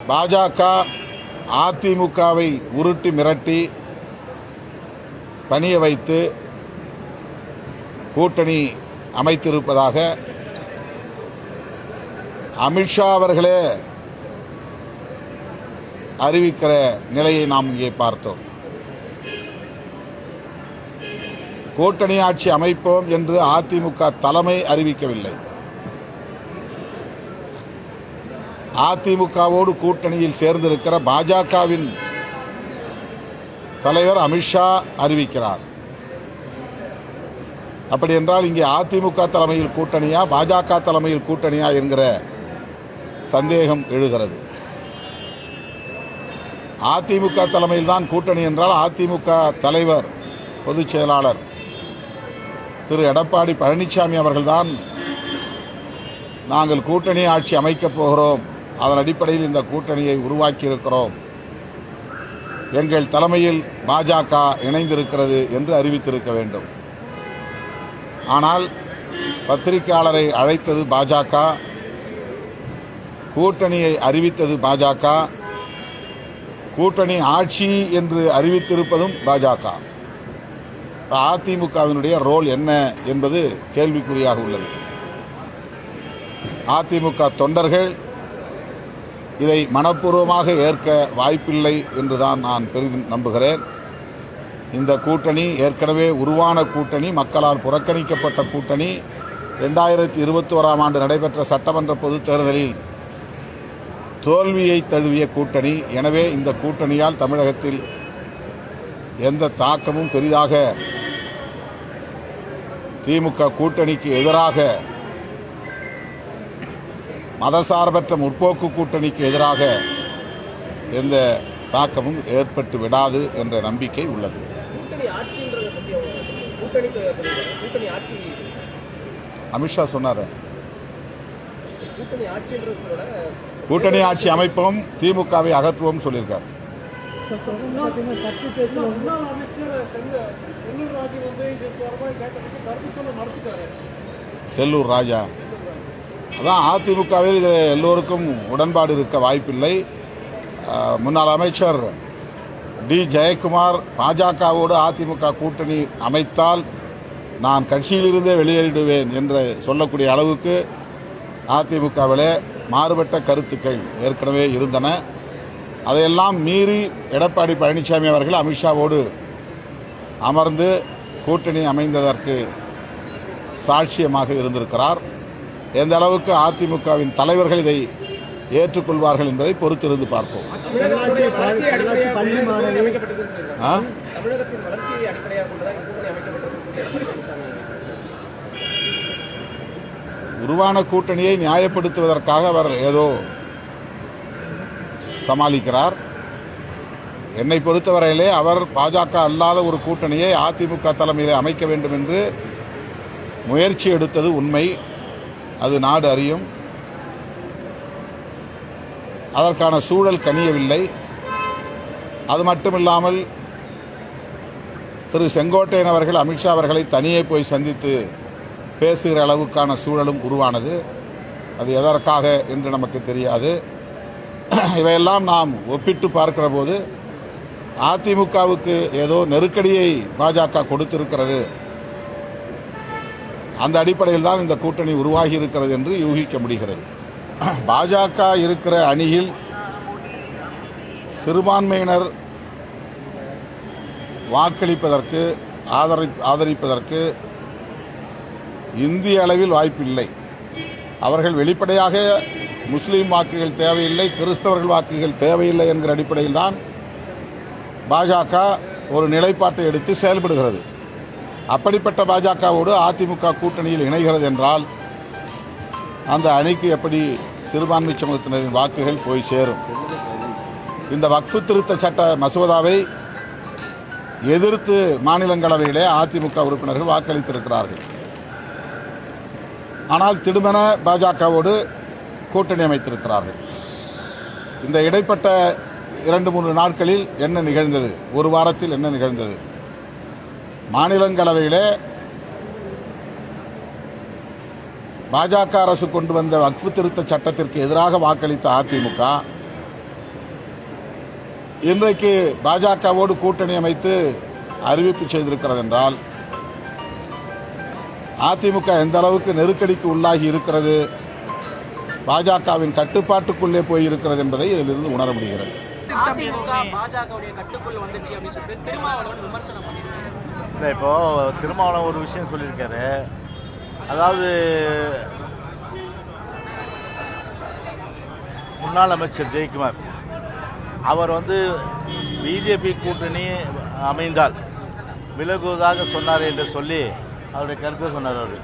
பாஜக அதிமுகவை உருட்டி மிரட்டி பணிய வைத்து கூட்டணி அமைத்திருப்பதாக அமித்ஷா அவர்களே அறிவிக்கிற நிலையை நாம் இங்கே பார்த்தோம். கூட்டணி ஆட்சி அமைப்போம் என்று அதிமுக தலைமை அறிவிக்கவில்லை. அதிமுகவோடு கூட்டணியில் சேர்ந்திருக்கிற பாஜகவின் தலைவர் அமித்ஷா அறிவிக்கிறார். அப்படி என்றால் இங்கே அதிமுக தலைமையில் கூட்டணியா பாஜக தலைமையில் கூட்டணியா என்கிற சந்தேகம் எழுகிறது. அதிமுக தலைமையில் தான் கூட்டணி என்றால் அதிமுக தலைவர் பொதுச் செயலாளர் திரு எடப்பாடி பழனிசாமி அவர்கள்தான் நாங்கள் கூட்டணி ஆட்சி அமைக்கப் போகிறோம், அதன் அடிப்படையில் இந்த கூட்டணியை உருவாக்கி இருக்கிறோம், எங்கள் தலைமையில் பாஜக இணைந்திருக்கிறது என்று அறிவித்திருக்க வேண்டும். ஆனால் பத்திரிகையாளரை அழைத்தது பாஜக, கூட்டணியை அறிவித்தது பாஜக, கூட்டணி ஆட்சி என்று அறிவித்திருப்பதும் பாஜக. அதிமுகவினுடைய ரோல் என்ன என்பது கேள்விக்குறியாக உள்ளது. அதிமுக தொண்டர்கள் இதை மனப்பூர்வமாக ஏற்க வாய்ப்பில்லை என்றுதான் நான் பெரிதும் நம்புகிறேன். இந்த கூட்டணி ஏற்கனவே உருவான கூட்டணி, மக்களால் புறக்கணிக்கப்பட்ட கூட்டணி, 2021ஆம் ஆண்டு நடைபெற்ற சட்டமன்ற பொதுத் தேர்தலில் தோல்வியை தழுவிய கூட்டணி. எனவே இந்த கூட்டணியால் தமிழகத்தில் எந்த தாக்கமும் பெரிதாக திமுக கூட்டணிக்கு எதிராக, மதசார்பற்ற முற்போக்கு கூட்டணிக்கு எதிராக எந்த தாக்கமும் ஏற்பட்டு விடாது என்ற நம்பிக்கை உள்ளது. அமித்ஷா சொன்னார், கூட்டணி ஆட்சி அமைப்போம், திமுகவை அகற்றுவோம் சொல்லியிருக்கார். செல்லூர் ராஜா அதான் அதிமுகவில் இது எல்லோருக்கும் உடன்பாடு இருக்க வாய்ப்பில்லை. முன்னாள் அமைச்சர் டி ஜெயக்குமார் பாஜகவோடு அதிமுக கூட்டணி அமைத்தால் நான் கட்சியிலிருந்தே வெளியேறிடுவேன் என்று சொல்லக்கூடிய அளவுக்கு அதிமுகவிலே மாறுபட்ட கருத்துக்கள் ஏற்கனவே இருந்தன. அதையெல்லாம் மீறி எடப்பாடி பழனிசாமி அவர்கள் அமித்ஷாவோடு அமர்ந்து கூட்டணி அமைந்ததற்கு சாட்சியமாக இருந்திருக்கிறார். எந்த அளவுக்கு அதிமுகவின் தலைவர்கள் இதை ஏற்றுக்கொள்வார்கள் என்பதை பொறுத்திருந்து பார்ப்போம். உருவான கூட்டணியை நியாயப்படுத்துவதற்காக அவர் ஏதோ சமாளிக்கிறார். என்னை பொறுத்தவரையிலே அவர் பாஜக அல்லாத ஒரு கூட்டணியை அதிமுக தலைமையிலே அமைக்க வேண்டும் என்று முயற்சி எடுத்தது உண்மை, அது நாடு அறியும். அதற்கான சூழல் கனியவில்லை. அது மட்டுமில்லாமல் திரு செங்கோட்டையன் அவர்கள் அமித்ஷா அவர்களை தனியே போய் சந்தித்து பேசுகிற அளவுக்கான சூழலும் உருவானது. அது எதற்காக என்று நமக்கு தெரியாது. இவையெல்லாம் நாம் ஒப்பிட்டு பார்க்கிற போது அதிமுகவுக்கு ஏதோ நெருக்கடியை பாஜக கொடுத்திருக்கிறது, அந்த அடிப்படையில் தான் இந்த கூட்டணி உருவாகி இருக்கிறது என்று யூகிக்க முடிகிறது. பாஜக இருக்கிற அணியில் சிறுபான்மையினர் வாக்களிப்பதற்கு, ஆதரிப்பதற்கு இந்திய அளவில் வாய்ப்பில்லை. அவர்கள் வெளிப்படையாக முஸ்லீம் வாக்குகள் தேவையில்லை, கிறிஸ்தவர்கள் வாக்குகள் தேவையில்லை என்கிற அடிப்படையில் தான் பாஜக ஒரு நிலைப்பாட்டை எடுத்து செயல்படுகிறது. அப்படிப்பட்ட பாஜகவோடு அதிமுக கூட்டணியில் இணைகிறது என்றால் அந்த அணிக்கு எப்படி சிறுபான்மை சமூகத்தினரின் வாக்குகள் போய் சேரும்? இந்த வக்ஃபு திருத்த சட்ட மசோதாவை எதிர்த்து மாநிலங்களவையிலே அதிமுக உறுப்பினர்கள் வாக்களித்திருக்கிறார்கள். ஆனால் திடுமென பாஜகவோடு கூட்டணி அமைத்திருக்கிறார்கள். இந்த இடைப்பட்ட 2-3 நாட்களில் என்ன நிகழ்ந்தது, ஒரு வாரத்தில் என்ன நிகழ்ந்தது? மாநிலங்களவையிலே பாஜக அரசு கொண்டு வந்த வக்ஃபு திருத்த சட்டத்திற்கு எதிராக வாக்களித்த அதிமுக இன்றைக்கு பாஜகவோடு கூட்டணி அமைத்து அறிவிப்பு செய்திருக்கிறது என்றால் அதிமுக எந்த அளவுக்கு நெருக்கடிக்கு உள்ளாகி இருக்கிறது, பாஜகவின் கட்டுப்பாட்டுக்குள்ளே போயிருக்கிறது என்பதை இதிலிருந்து உணர முடிகிறது. அதிமுக பாஜகவுடைய கட்டுக்குள் வந்துச்சு அப்படின்னு சொல்லிட்டு திருமாவளவன் விமர்சனம் பண்ணியிருக்காரு. இல்லை, இப்போ திருமாவளவன் ஒரு விஷயம் சொல்லியிருக்காரு. அதாவது முன்னாள் அமைச்சர் ஜெயக்குமார் அவர் பிஜேபி கூட்டணி அமைந்தால் விலகுவதாக சொன்னார் என்று சொல்லி அவருடைய கருத்தை சொன்னார். அவர்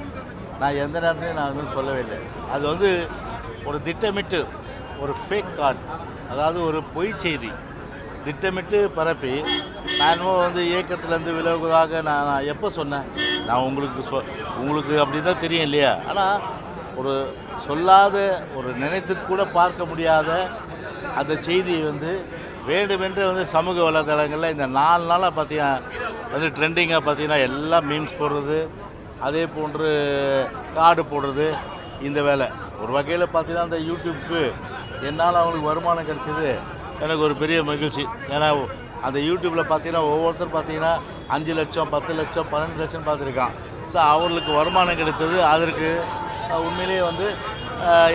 நான் எந்த நேரத்தையும் நான் சொல்லவே இல்லை. அது ஒரு திட்டமிட்டு ஒரு ஃபேக் கார்டு, அதாவது ஒரு பொய் செய்தி திட்டமிட்டு பரப்பி நான் இயக்கத்திலேருந்து விலகுவதாக நான் எப்போ சொன்னேன்? நான் உங்களுக்கு அப்படி தான் தெரியும் இல்லையா? ஆனால் ஒரு சொல்லாத, ஒரு நினைத்து கூட பார்க்க முடியாத அந்த செய்தியை வேண்டுமென்று சமூக வலைதளங்களில் இந்த 4 நாளாக பார்த்தீங்கன்னா ட்ரெண்டிங்காக பார்த்தீங்கன்னா எல்லாம் மீம்ஸ் போடுறது, அதே போன்று கார்டு போடுறது, இந்த வேலை. ஒரு வகையில் பார்த்தீங்கன்னா அந்த யூடியூப்க்கு என்னால் அவங்களுக்கு வருமானம் கிடைச்சிது எனக்கு ஒரு பெரிய மகிழ்ச்சி. ஏன்னா அந்த யூடியூப்பில் பார்த்தீங்கன்னா ஒவ்வொருத்தர் பார்த்தீங்கன்னா 5 லட்சம் 10 லட்சம் 12 லட்சம் பார்த்துருக்கான். ஸோ அவர்களுக்கு வருமானம் கிடைத்தது. அதற்கு உண்மையிலேயே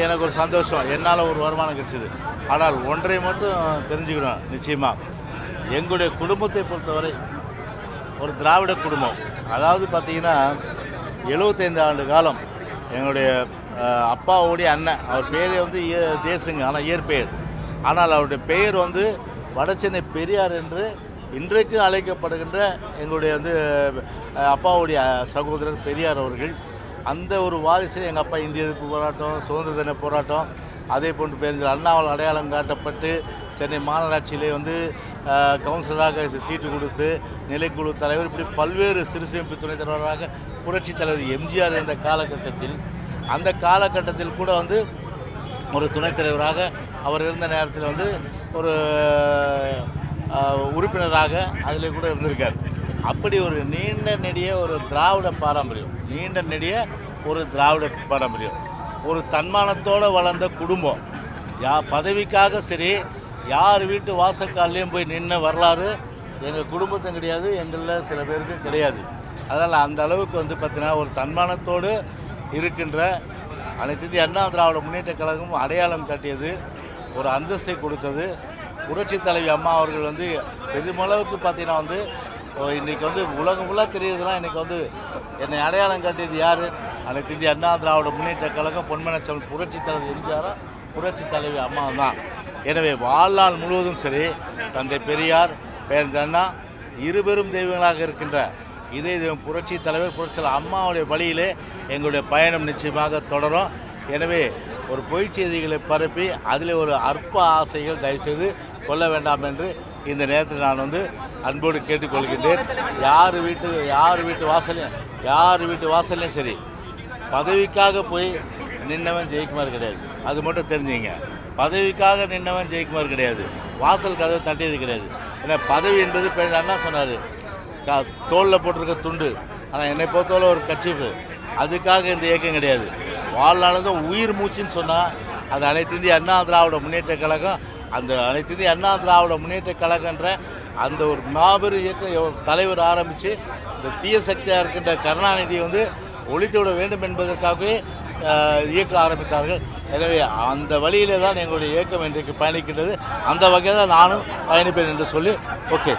எனக்கு ஒரு சந்தோஷம், என்னால் ஒரு வருமானம் கிடைச்சிது. ஆனால் ஒன்றை மட்டும் தெரிஞ்சுக்கணும், நிச்சயமாக எங்களுடைய குடும்பத்தை பொறுத்தவரை ஒரு திராவிட குடும்பம். அதாவது பார்த்திங்கன்னா 75 ஆண்டு காலம் எங்களுடைய அப்பாவுடைய அண்ணன், அவர் பேர் தேசுங்க, ஆனால் இயற்பெயர். ஆனால் அவருடைய பெயர் வடசென்னை பெரியார் என்று இன்றைக்கு அழைக்கப்படுகின்ற எங்களுடைய அப்பாவுடைய சகோதரர் பெரியார் அவர்கள். அந்த ஒரு வாரிசு எங்கள் அப்பா இந்திய எதிர்ப்பு போராட்டம், சுதந்திர தின போராட்டம், அதே போன்று பேருந்து அண்ணாவால் அடையாளம் காட்டப்பட்டு சென்னை மாநகராட்சியிலே கவுன்சிலராக சீட்டு கொடுத்து நிலைக்குழு தலைவர், இப்படி பல்வேறு சிறுசேமிப்பு துணைத் தலைவராக புரட்சித் தலைவர் எம்ஜிஆர் இருந்த காலகட்டத்தில், அந்த காலகட்டத்தில் கூட ஒரு துணைத் தலைவராக அவர் இருந்த நேரத்தில் ஒரு உறுப்பினராக அதில் கூட இருந்திருக்கார். அப்படி ஒரு நீண்ட நெடிய ஒரு திராவிட பாரம்பரியம், நீண்ட நெடிய ஒரு திராவிட பாரம்பரியம், ஒரு தன்மானத்தோடு வளர்ந்த குடும்பம். பதவிக்காக சரி யார் வீட்டு வாசக்கால்லையும் போய் நின்ன வரலாறு எங்கள் குடும்பத்தும் கிடையாது, எங்களில் சில பேருக்கும் கிடையாது. அதனால் அந்த அளவுக்கு பார்த்தீங்கன்னா ஒரு தன்மானத்தோடு இருக்கின்ற அனைத்து இந்திய அண்ணா திராவிட முன்னேற்ற கழகம் அடையாளம் காட்டியது, ஒரு அந்தஸ்தை கொடுத்தது. புரட்சித் தலைவி அம்மா அவர்கள் பெருமளவுக்கு பார்த்தீங்கன்னா இன்றைக்கி உலகம் ஃபுல்லாக தெரியுதுன்னா இன்றைக்கி என்னை அடையாளம் காட்டியது யார்? அனைத்து இந்திய அண்ணா திராவிட முன்னேற்ற கழகம், பொன்மனச்செம்மல் புரட்சித் தலைவர் எம்ஜிஆர், புரட்சித் தலைவி அம்மா தான். எனவே வாழ்நாள் முழுவதும் சரி தந்தை பெரியார், பேரன் அண்ணா இருபெரும் தெய்வங்களாக இருக்கின்ற இதே தெய்வம் புரட்சித் தலைவர் புரட்சி அம்மாவுடைய வழியிலே எங்களுடைய பயணம் நிச்சயமாக தொடரும். எனவே ஒரு பொய் செய்திகளை பரப்பி அதில் ஒரு அற்ப ஆசைகள் தயவுசெய்து கொள்ள வேண்டாம் என்று இந்த நேரத்தில் நான் அன்போடு கேட்டுக்கொள்கின்றேன். யார் வீட்டு வாசல்லையும் சரி பதவிக்காக போய் நின்னவன் ஜெயக்குமார் கிடையாது. அது மட்டும் தெரிஞ்சுங்க. பதவிக்காக நின்னவன் ஜெயக்குமார் கிடையாது, வாசல் கதவை தட்டியது கிடையாது. ஏன்னா பதவி என்பது அண்ணா சொன்னார், தோளில் போட்டிருக்க துண்டு, ஆனால் என்னை பொறுத்தவரை ஒரு கட்சிப்பு. அதுக்காக இந்த இயக்கம் கிடையாது. வாழ்நாளதும் உயிர் மூச்சுன்னு சொன்னால் அது அனைத்து இந்திய அண்ணா திராவிட முன்னேற்ற கழகம். அந்த அனைத்து இந்திய அண்ணா திராவிட முன்னேற்ற கழகன்ற அந்த ஒரு மாபெரும் இயக்கம் தலைவர் ஆரம்பித்து இந்த தீய சக்தியாக இருக்கின்ற கருணாநிதியை ஒழித்துவிட வேண்டும் என்பதற்காகவே இயக்கம் ஆரம்பித்தார்கள். எனவே அந்த வழியிலே தான் எங்களுடைய இயக்கம் இன்றைக்கு பயணிக்கின்றது. அந்த வகையில் தான் நானும் பயணிப்பேன் என்று சொல்லி ஓகே.